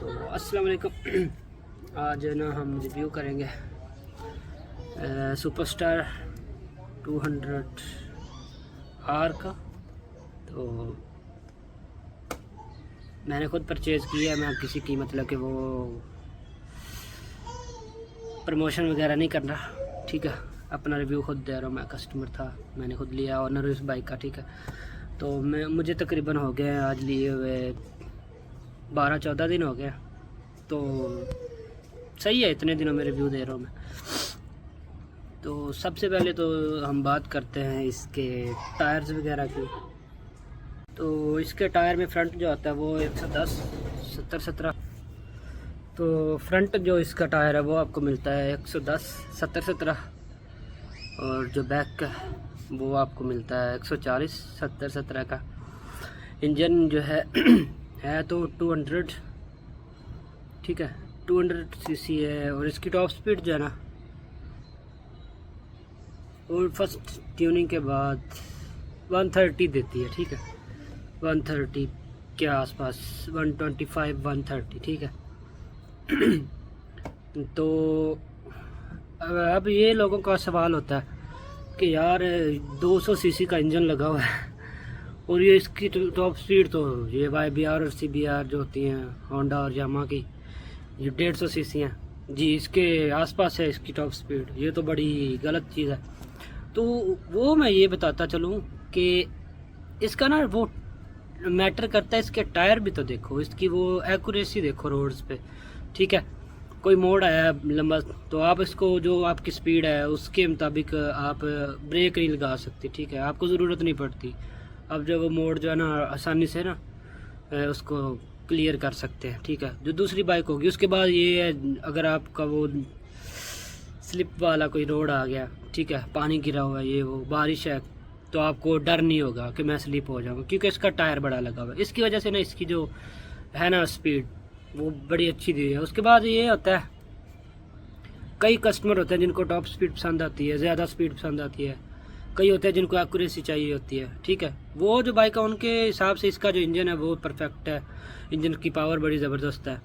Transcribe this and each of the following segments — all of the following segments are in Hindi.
तो अस्सलाम वालेकुम। आज ना हम रिव्यू करेंगे सुपरस्टार 200R का। तो मैंने खुद परचेज़ किया है, मैं किसी की मतलब कि वो प्रमोशन वगैरह नहीं कर रहा, ठीक है। अपना रिव्यू खुद दे रहा हूँ, मैं कस्टमर था, मैंने खुद लिया ऑनर इस बाइक का, ठीक है। तो मुझे तकरीबन हो गए आज लिए हुए 12-14 दिन हो गए। तो सही है, इतने दिनों में रिव्यू दे रहा हूँ मैं। तो सबसे पहले तो हम बात करते हैं इसके टायर्स वगैरह की। तो इसके टायर में फ्रंट जो आता है वो 110 70-17। तो फ्रंट जो इसका टायर है वो आपको मिलता है 110 70-17, और जो बैक का वो आपको मिलता है 140 70-17 का। इंजन जो है है तो 200, ठीक है, 200 सीसी है। और इसकी टॉप स्पीड जो है ना, और फर्स्ट ट्यूनिंग के बाद 130 देती है, ठीक है। 130 के आसपास, 125 130, ठीक है। तो अब ये लोगों का सवाल होता है कि यार 200 सीसी का इंजन लगा हुआ है और ये इसकी टॉप स्पीड तो ये YBR और CBR जो होती हैं होंडा और यामा की, ये 150 सीसी हैं जी, इसके आसपास है इसकी टॉप स्पीड। ये तो बड़ी गलत चीज़ है। तो वो मैं ये बताता चलूँ कि इसका ना वो मैटर करता है, इसके टायर भी तो देखो, इसकी वो एक्यूरेसी देखो रोड्स पे, ठीक है। कोई मोड़ आया लंबा तो आप इसको जो आपकी स्पीड है उसके मुताबिक आप ब्रेक नहीं लगा सकते, ठीक है, आपको ज़रूरत नहीं पड़ती। अब जब वो मोड़ जो है ना आसानी से ना उसको क्लियर कर सकते हैं, ठीक है। जो दूसरी बाइक होगी उसके बाद ये है, अगर आपका वो स्लिप वाला कोई रोड आ गया, ठीक है, पानी गिरा हुआ है, ये वो बारिश है, तो आपको डर नहीं होगा कि मैं स्लिप हो जाऊँगा, क्योंकि इसका टायर बड़ा लगा हुआ है। इसकी वजह से ना इसकी जो है ना स्पीड वो बड़ी अच्छी दी है। उसके बाद ये होता है, कई कस्टमर होते हैं जिनको टॉप स्पीड पसंद आती है, ज़्यादा स्पीड पसंद आती है। कई होते हैं जिनको एक्यूरेसी चाहिए होती है, ठीक है। वो जो बाइक है उनके हिसाब से इसका जो इंजन है वो परफेक्ट है, इंजन की पावर बड़ी ज़बरदस्त है,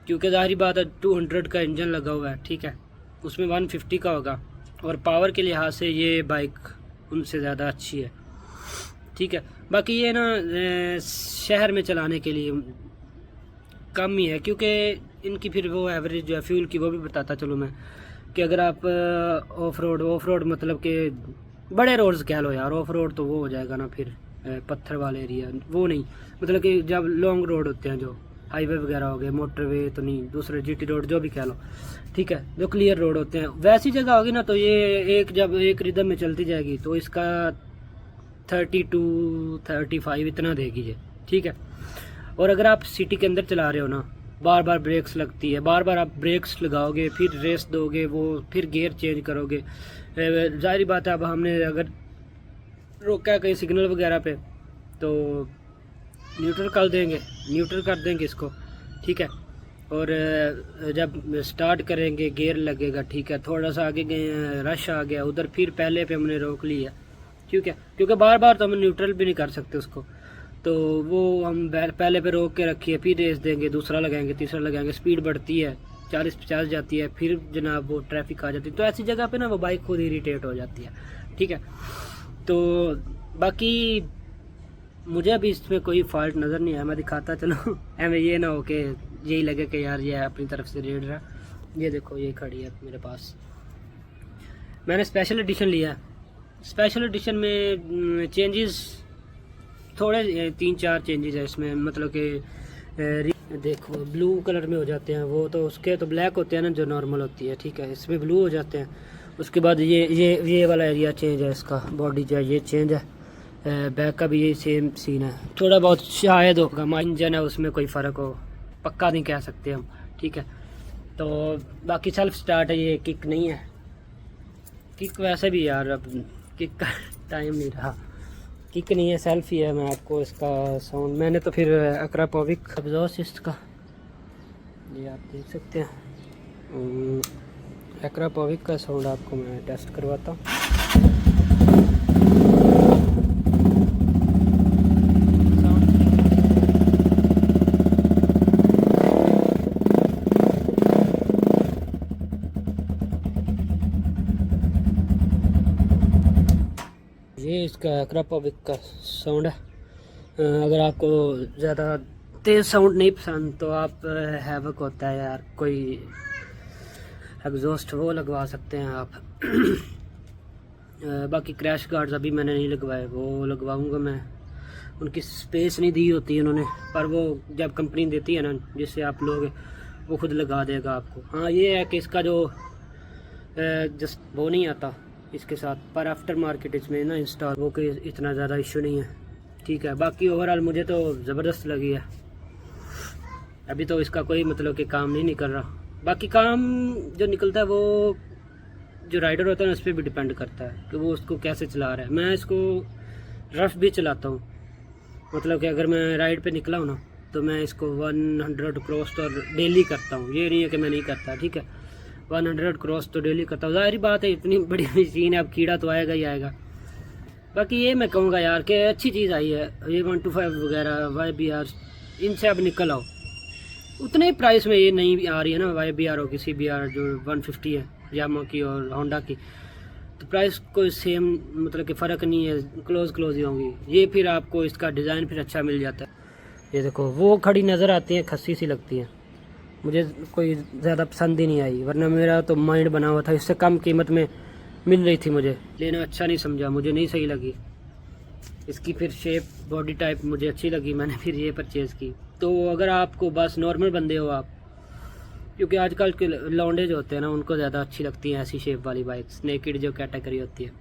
क्योंकि ज़ाहिर बात है 200 का इंजन लगा हुआ है, ठीक है, उसमें 150 का होगा, और पावर के लिहाज से ये बाइक उनसे ज़्यादा अच्छी है, ठीक है। बाकी ये ना शहर में चलाने के लिए कम ही है, क्योंकि इनकी फिर वो एवरेज जो है फ्यूल की वो भी बताता चलूँ मैं, कि अगर आप ऑफ रोड मतलब कि बड़े रोड्स कह लो यार, ऑफ रोड तो वो हो जाएगा ना फिर पत्थर वाले एरिया, वो नहीं, मतलब कि जब लॉन्ग रोड होते हैं, जो हाईवे वगैरह हो गए, मोटरवे तो नहीं, दूसरे GT रोड जो भी कह लो, ठीक है, जो क्लियर रोड होते हैं वैसी जगह होगी ना, तो ये जब एक रिदम में चलती जाएगी तो इसका 32-35 इतना देगी ये, ठीक है। और अगर आप सिटी के अंदर चला रहे हो ना, बार बार ब्रेक्स लगती है, बार बार आप ब्रेक्स लगाओगे, फिर रेस दोगे, वो फिर गियर चेंज करोगे, जाहिर बात है। अब हमने अगर रोका कहीं सिग्नल वगैरह पे तो न्यूट्रल कर देंगे इसको, ठीक है। और जब स्टार्ट करेंगे गियर लगेगा, ठीक है, थोड़ा सा आगे गए रश आ गया उधर, फिर पहले पे हमने रोक लिया, ठीक है, क्योंकि बार बार तो हम न्यूट्रल भी नहीं कर सकते उसको, तो वो हम पहले पे रोक के रखिए, फिर रेस देंगे, दूसरा लगाएंगे, तीसरा लगाएंगे, स्पीड बढ़ती है, 40-50 जाती है, फिर जनाब वो ट्रैफिक आ जाती है, तो ऐसी जगह पे ना वो बाइक खुद इरिटेट हो जाती है, ठीक है। तो बाकी मुझे अभी इसमें कोई फॉल्ट नज़र नहीं आया, मैं दिखाता चलो हमें ये ना हो कि यही लगे कि यार ये अपनी तरफ से रेड रहा। ये देखो ये खड़ी है मेरे पास, मैंने स्पेशल एडिशन लिया। स्पेशल एडिशन में चेंजेस थोड़े 3-4 चेंजेस है इसमें, मतलब कि देखो ब्लू कलर में हो जाते हैं वो, तो उसके तो ब्लैक होते हैं ना जो नॉर्मल होती है, ठीक है, इसमें ब्लू हो जाते हैं। उसके बाद ये वाला एरिया चेंज है, इसका बॉडी जो है ये चेंज है, बैक का भी ये सेम सीन है, थोड़ा बहुत शायद होगा इंजन है उसमें कोई फ़र्क हो, पक्का नहीं कह सकते हम, ठीक है। तो बाकी सेल्फ स्टार्ट है, ये किक नहीं है, किक वैसे भी यार अब किक का टाइम नहीं रहा, किक नहीं है, सेल्फ ही है। मैं आपको इसका साउंड, मैंने तो फिर अक्रापोविक एग्जॉस्ट इसका, ये आप देख सकते हैं, अक्रापोविक का साउंड आपको मैं टेस्ट करवाता हूँ। इसका क्रापोविक का साउंड है। अगर आपको ज़्यादा तेज़ साउंड नहीं पसंद तो आप हैवक होता है यार, कोई एग्जॉस्ट वो लगवा सकते हैं आप। बाकी क्रैश गार्ड्स अभी मैंने नहीं लगवाए, वो लगवाऊंगा मैं। उनकी स्पेस नहीं दी होती उन्होंने, पर वो जब कंपनी देती है ना जिससे आप लोग वो खुद लगा देगा आपको। हाँ ये है कि इसका जो जस्ट वो नहीं आता इसके साथ, पर आफ्टर मार्केट इसमें ना इंस्टॉल वो कोई इतना ज़्यादा इशू नहीं है, ठीक है। बाकी ओवरऑल मुझे तो ज़बरदस्त लगी है। अभी तो इसका कोई मतलब कि काम नहीं निकल रहा, बाकी काम जो निकलता है वो जो राइडर होता है ना उस पर भी डिपेंड करता है कि वो उसको कैसे चला रहा है। मैं इसको रफ भी चलाता हूँ, मतलब कि अगर मैं राइड पे निकला हूँ ना तो मैं इसको 100 क्रॉस तो डेली करता हूँ, ये नहीं है कि मैं नहीं करता, ठीक है। 100 क्रॉस तो डेली करता हूँ। जाहिर बात है इतनी बड़ी मशीन है, अब कीड़ा तो आएगा ही आएगा। बाकी ये मैं कहूँगा यार कि अच्छी चीज़ आई है ये 125 वगैरह YBR, इनसे अब निकल आओ। उतने प्राइस में ये नहीं आ रही है ना YBR हो किसी BR जो 150 है यामा की और होंडा की, तो प्राइस कोई सेम मतलब कि फ़र्क नहीं है, क्लोज ही होंगी। ये फिर आपको इसका डिज़ाइन फिर अच्छा मिल जाता है। ये देखो वो खड़ी नज़र आती है, खस्सी सी लगती है, मुझे कोई ज़्यादा पसंद ही नहीं आई, वरना मेरा तो माइंड बना हुआ था इससे कम कीमत में मिल रही थी, मुझे लेना अच्छा नहीं समझा, मुझे नहीं सही लगी इसकी। फिर शेप बॉडी टाइप मुझे अच्छी लगी, मैंने फिर ये परचेज़ की। तो अगर आपको बस नॉर्मल बंदे हो आप, क्योंकि आजकल के लौंडे जो होते हैं ना उनको ज़्यादा अच्छी लगती हैं ऐसी शेप वाली बाइक्स, नेकेड जो कैटेगरी होती है,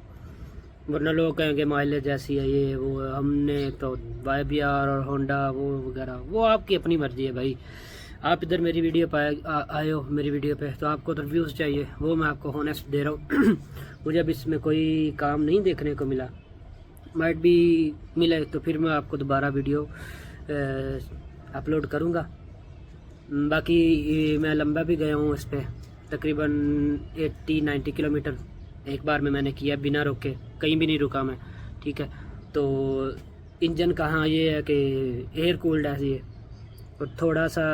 वरना लोग कहेंगे माइलेज ऐसी है ये वो। हमने तो YBR और होंडा वो वगैरह, वो आपकी अपनी मर्ज़ी है भाई। आप इधर मेरी वीडियो पे आए हो मेरी वीडियो पे, तो आपको तो रिव्यूज़ चाहिए, वो मैं आपको हॉनेस्ट दे रहा हूँ। मुझे अब इसमें कोई काम नहीं देखने को मिला, माइट भी मिले तो फिर मैं आपको दोबारा वीडियो अपलोड करूँगा। बाकी मैं लंबा भी गया हूँ इस पर, तकरीबन 80-90 किलोमीटर एक बार में मैंने किया बिना रुके, कहीं भी नहीं रुका मैं, ठीक है। तो इंजन का हाँ ये है कि एयर कूल्ड है ये, और थोड़ा सा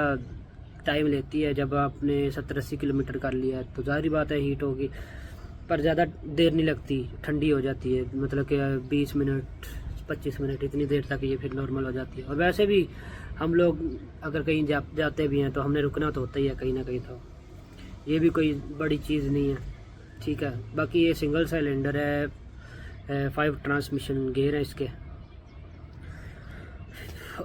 टाइम लेती है। जब आपने 70-80 किलोमीटर कर लिया तो जाहिर बात है हीट होगी, पर ज़्यादा देर नहीं लगती, ठंडी हो जाती है, मतलब कि 20 मिनट 25 मिनट इतनी देर तक ये फिर नॉर्मल हो जाती है। और वैसे भी हम लोग अगर कहीं जाते भी हैं तो हमने रुकना तो होता ही है कहीं ना कहीं, तो ये भी कोई बड़ी चीज़ नहीं है, ठीक है। बाकी ये सिंगल सिलेंडर है, 5 ट्रांसमिशन गियर है इसके।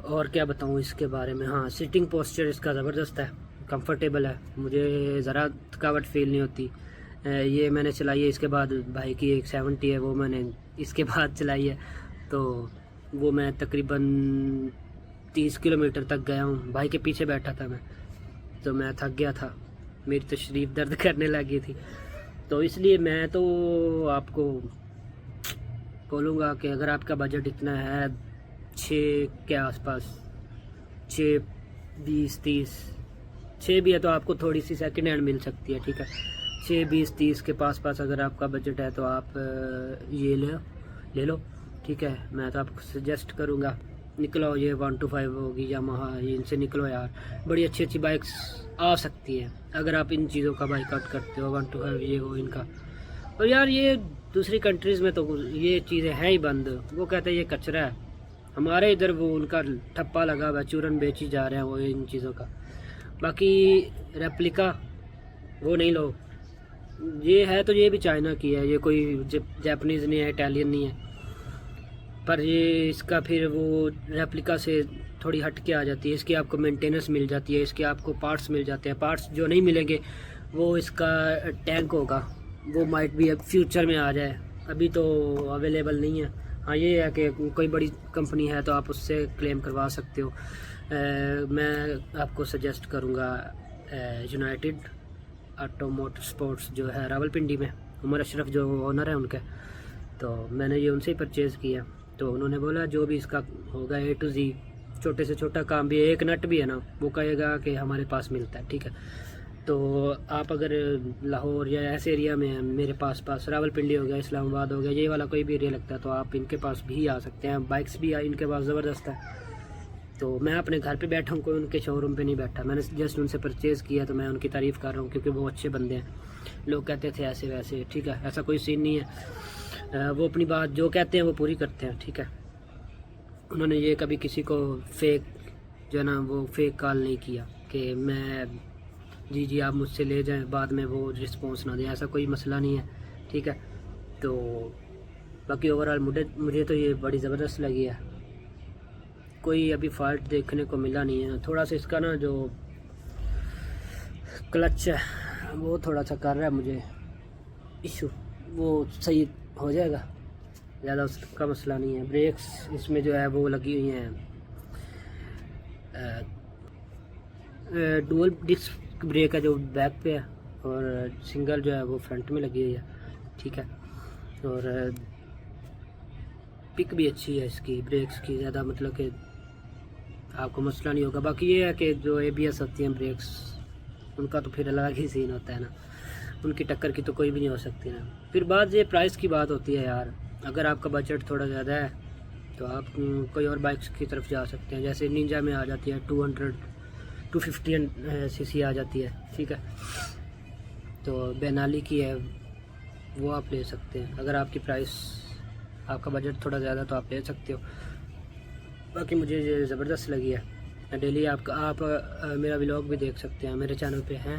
और क्या बताऊँ इसके बारे में, हाँ सिटिंग पोस्चर इसका ज़बरदस्त है, कंफर्टेबल है, मुझे ज़रा थकावट फील नहीं होती। ये मैंने चलाई है इसके बाद, भाई की एक 70 है वो मैंने इसके बाद चलाई है, तो वो मैं तकरीबन 30 किलोमीटर तक गया हूँ। भाई के पीछे बैठा था मैं, तो मैं थक गया था, मेरी तो शरीफ दर्द करने लगी थी। तो इसलिए मैं तो आपको बोलूँगा कि अगर आपका बजट इतना है 6 के आसपास, 6-20-30, 6 भी है तो आपको थोड़ी सी सेकंड हैंड मिल सकती है, ठीक है। 6-20-30 के पास अगर आपका बजट है तो आप ये ले लो, ठीक है। मैं तो आपको सजेस्ट करूँगा निकलो, ये 125 होगी यामाहा, ये इनसे निकलो यार, बड़ी अच्छी बाइक्स आ सकती हैं अगर आप इन चीज़ों का बाइकआउट करते हो। 125 ये हो इनका। और यार ये दूसरी कंट्रीज़ में तो ये चीज़ें हैं ही बंद, वो कहते हैं ये कचरा है, हमारे इधर वो उनका ठप्पा लगा हुआ, चूरन बेची जा रहे हैं वो इन चीज़ों का। बाकी रेप्लिका वो नहीं लो, ये है तो ये भी चाइना की है, ये कोई जापानीज़ नहीं है, इटालियन नहीं है, पर ये इसका फिर वो रेप्लिका से थोड़ी हट के आ जाती है। इसकी आपको मेंटेनेंस मिल जाती है, इसके आपको पार्ट्स मिल जाते हैं। पार्ट्स जो नहीं मिलेंगे वो इसका टैंक होगा, वो माइट भी अब फ्यूचर में आ जाए, अभी तो अवेलेबल नहीं है। हाँ ये है कि कोई बड़ी कंपनी है तो आप उससे क्लेम करवा सकते हो। मैं आपको सजेस्ट करूँगा यूनाइटेड ऑटो मोटर स्पोर्ट्स जो है रावलपिंडी में, उमर अशरफ जो ओनर है उनके, तो मैंने ये उनसे ही परचेज़ किया। तो उन्होंने बोला जो भी इसका होगा A to Z, छोटे से छोटा काम भी, एक नट भी है ना वो कहेगा कि हमारे पास मिलता है, ठीक है। तो आप अगर लाहौर या ऐसे एरिया में हैं, मेरे पास रावलपिंडी हो गया, इस्लामाबाद हो गया, ये वाला कोई भी एरिया लगता है तो आप इनके पास भी आ सकते हैं। बाइक्स भी इनके पास ज़बरदस्त है। तो मैं अपने घर पे बैठा हूँ, कोई उनके शोरूम पे नहीं बैठा, मैंने जस्ट उनसे परचेज़ किया, तो मैं उनकी तारीफ़ कर रहा हूँ क्योंकि वो अच्छे बंदे हैं। लोग कहते थे ऐसे वैसे, ठीक है, ऐसा कोई सीन नहीं है। वो अपनी बात जो कहते हैं वो पूरी करते हैं, ठीक है। उन्होंने ये कभी किसी को फेक जो है ना वो फेक कॉल नहीं किया कि मैं जी आप मुझसे ले जाएं, बाद में वो रिस्पॉन्स ना दें, ऐसा कोई मसला नहीं है, ठीक है। तो बाकी ओवरऑल मुझे तो ये बड़ी ज़बरदस्त लगी है, कोई अभी फॉल्ट देखने को मिला नहीं है। थोड़ा सा इसका ना जो क्लच है वो थोड़ा सा कर रहा है मुझे इशू, वो सही हो जाएगा, ज़्यादा उसका मसला नहीं है। ब्रेक्स इसमें जो है वो लगी हुई हैं डुअल डिस्क ब्रेक है जो बैक पे है, और सिंगल जो है वो फ्रंट में लगी हुई है, ठीक है। और पिक भी अच्छी है इसकी, ब्रेक्स की ज़्यादा मतलब कि आपको मसला नहीं होगा। बाकी ये है कि जो ABS होती हैं ब्रेक्स, उनका तो फिर अलग ही सीन होता है ना, उनकी टक्कर की तो कोई भी नहीं हो सकती ना। फिर बात ये प्राइस की बात होती है यार, अगर आपका बजट थोड़ा ज़्यादा है तो आप कोई और बाइक्स की तरफ जा सकते हैं, जैसे निंजा में आ जाती है 250 cc आ जाती है, ठीक है। तो बेनाली की है वो आप ले सकते हैं, अगर आपकी प्राइस आपका बजट थोड़ा ज़्यादा तो आप ले सकते हो। बाकी मुझे ये ज़बरदस्त लगी है। डेली आप मेरा व्लॉग भी देख सकते हैं, मेरे चैनल पे हैं,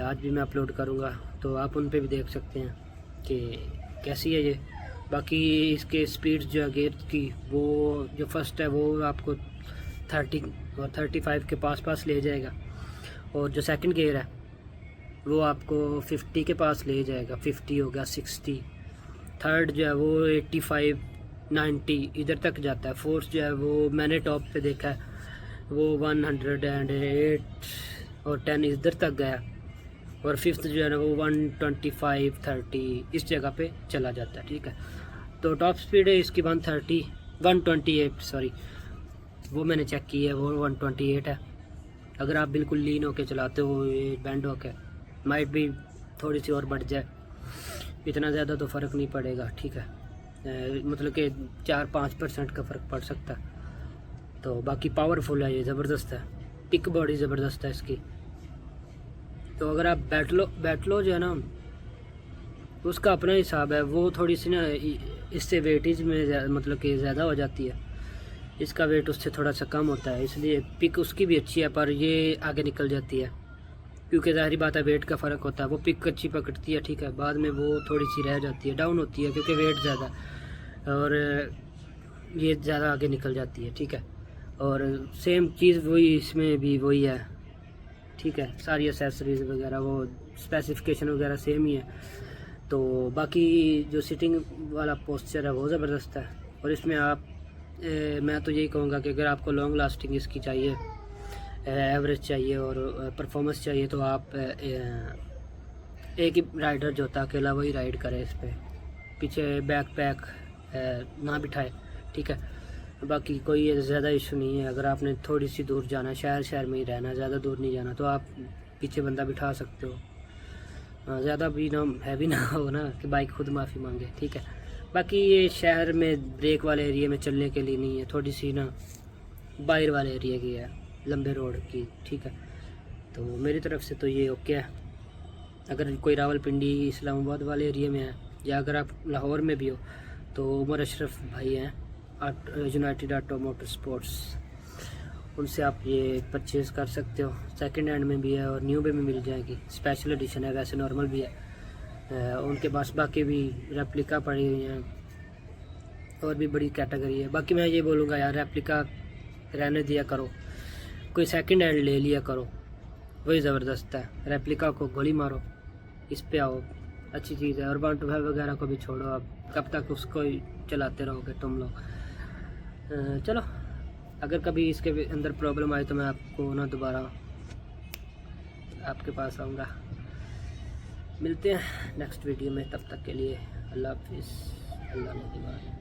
आज भी मैं अपलोड करूँगा, तो आप उन पे भी देख सकते हैं कि कैसी है ये। बाकी इसके स्पीड जो है गेयर की, वो जो फर्स्ट है वो आपको 30 और 35 के पास ले जाएगा, और जो सेकंड गियर है वो आपको 50 के पास ले जाएगा, 50 हो गया 60। थर्ड जो है वो 85 90 इधर तक जाता है। फोर्थ जो है वो मैंने टॉप पे देखा है वो 108 और 10 इधर तक गया, और फिफ्थ जो है ना वो 125 30 इस जगह पे चला जाता है, ठीक है। तो टॉप स्पीड है इसकी 128 सॉरी, वो मैंने चेक की है, वो 128 है। अगर आप बिल्कुल लीन होके चलाते हो, ये बैंड होके माइट भी थोड़ी सी और बढ़ जाए, इतना ज़्यादा तो फ़र्क नहीं पड़ेगा, ठीक है। मतलब कि 4-5% का फ़र्क पड़ सकता है। तो बाकी पावरफुल है ये, ज़बरदस्त है, पिक बड़ी ज़बरदस्त है इसकी। तो अगर आप बैठ लो जो है ना उसका अपना हिसाब है, वो थोड़ी सी ना इससे वेटेज में मतलब कि ज़्यादा हो जाती है, इसका वेट उससे थोड़ा सा कम होता है, इसलिए पिक उसकी भी अच्छी है, पर ये आगे निकल जाती है क्योंकि ज़ाहिर बात है वेट का फ़र्क होता है। वो पिक अच्छी पकड़ती है, ठीक है, बाद में वो थोड़ी सी रह जाती है, डाउन होती है क्योंकि वेट ज़्यादा, और ये ज़्यादा आगे निकल जाती है, ठीक है। और सेम चीज़ वही इसमें भी वही है, ठीक है, सारी एसेसरीज वगैरह वो स्पेसिफिकेशन वगैरह सेम ही है। तो बाकी जो सिटिंग वाला पोस्चर है वो ज़बरदस्त है, और इसमें आप मैं तो यही कहूँगा कि अगर आपको लॉन्ग लास्टिंग इसकी चाहिए, एवरेज चाहिए और परफॉर्मेंस चाहिए, तो आप एक ही राइडर जो होता है अकेला वही राइड करे इस पर, पीछे बैक पैक ना बिठाए, ठीक है। बाकी कोई ज़्यादा इशू नहीं है। अगर आपने थोड़ी सी दूर जाना है, शहर में ही रहना, ज़्यादा दूर नहीं जाना, तो आप पीछे बंदा बिठा सकते हो, ज़्यादा भी ना हैवी ना हो ना कि बाइक खुद माफ़ी मांगे, ठीक है। बाकी ये शहर में ब्रेक वाले एरिया में चलने के लिए नहीं है, थोड़ी सी ना बाहर वाले एरिया की है, लंबे रोड की, ठीक है। तो मेरी तरफ से तो ये ओके है। अगर कोई रावलपिंडी इस्लामाबाद वाले एरिया में है, या अगर आप लाहौर में भी हो, तो उमर अशरफ भाई हैं यूनाइटेड ऑटो मोटर स्पोर्ट्स, उनसे आप ये परचेज़ कर सकते हो। सेकंड हैंड में भी है और न्यू में भी मिल जाएगी, स्पेशल एडिशन है, वैसे नॉर्मल भी है। उनके पास बाकी भी रेप्लिका पड़ी हुई हैं, और भी बड़ी कैटेगरी है। बाकी मैं ये बोलूँगा यार, रेप्लिका रहने दिया करो, कोई सेकंड हैंड ले लिया करो, वही ज़बरदस्त है। रेप्लिका को गोली मारो, इस पे आओ, अच्छी चीज़ है। और 125 वगैरह को भी छोड़ो, आप कब तक उसको ही चलाते रहोगे तुम लोग। चलो, अगर कभी इसके अंदर प्रॉब्लम आए तो मैं आपको ना दोबारा आपके पास आऊँगा। मिलते हैं नेक्स्ट वीडियो में, तब तक के लिए अल्लाह हाफिज़, अल्लाह ने